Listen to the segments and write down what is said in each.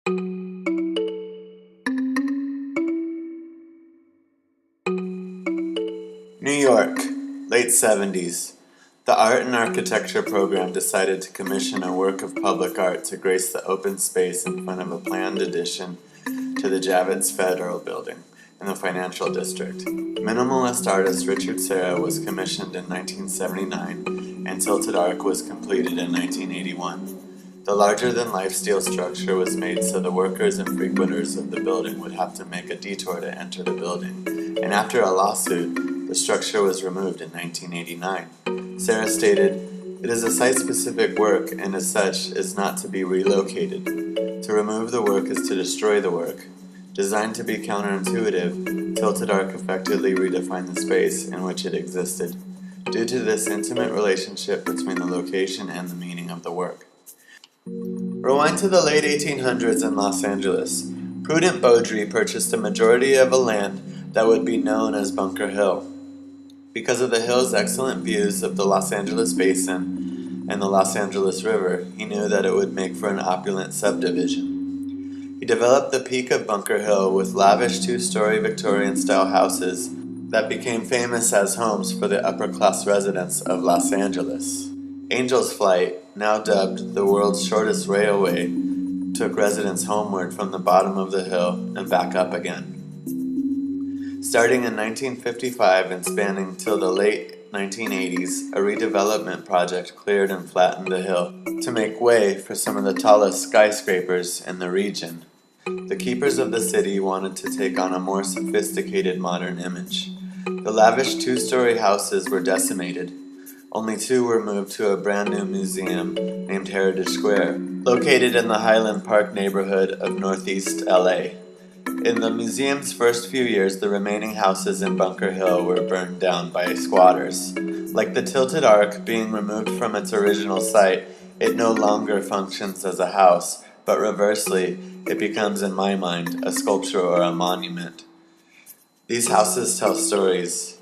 New York, late 70s. The Art and Architecture program decided to commission a work of public art to grace the open space in front of a planned addition to the Javits Federal Building in the financial district. Minimalist artist Richard Serra was commissioned in 1979, and Tilted Arc was completed in 1981. The larger-than-life steel structure was made so the workers and frequenters of the building would have to make a detour to enter the building, and after a lawsuit, the structure was removed in 1989. Serra stated, "It is a site-specific work, and as such, is not to be relocated. To remove the work is to destroy the work." Designed to be counterintuitive, Tilted Arc effectively redefined the space in which it existed, due to this intimate relationship between the location and the meaning of the work. Rewind to the late 1800s in Los Angeles. Prudent Beaudry purchased a majority of a land that would be known as Bunker Hill. Because of the hill's excellent views of the Los Angeles Basin and the Los Angeles River, he knew that it would make for an opulent subdivision. He developed the peak of Bunker Hill with lavish two-story Victorian-style houses that became famous as homes for the upper-class residents of Los Angeles. Angel's Flight, now dubbed the world's shortest railway, took residents homeward from the bottom of the hill and back up again. Starting in 1955 and spanning till the late 1980s, a redevelopment project cleared and flattened the hill to make way for some of the tallest skyscrapers in the region. The keepers of the city wanted to take on a more sophisticated modern image. The lavish two-story houses were decimated. Only two were moved to a brand new museum named Heritage Square, located in the Highland Park neighborhood of Northeast LA. In the museum's first few years, the remaining houses in Bunker Hill were burned down by squatters. Like the Tilted Arc being removed from its original site, it no longer functions as a house, but reversely, it becomes, in my mind, a sculpture or a monument. These houses tell stories.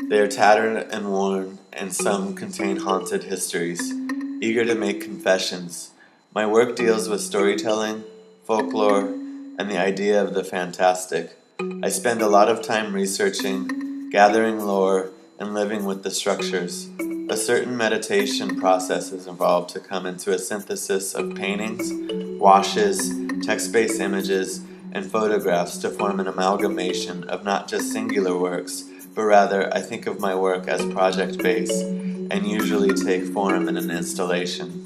They are tattered and worn, and some contain haunted histories, eager to make confessions. My work deals with storytelling, folklore, and the idea of the fantastic. I spend a lot of time researching, gathering lore, and living with the structures. A certain meditation process is involved to come into a synthesis of paintings, washes, text-based images, and photographs to form an amalgamation of not just singular works, but rather I think of my work as project-based and usually take form in an installation.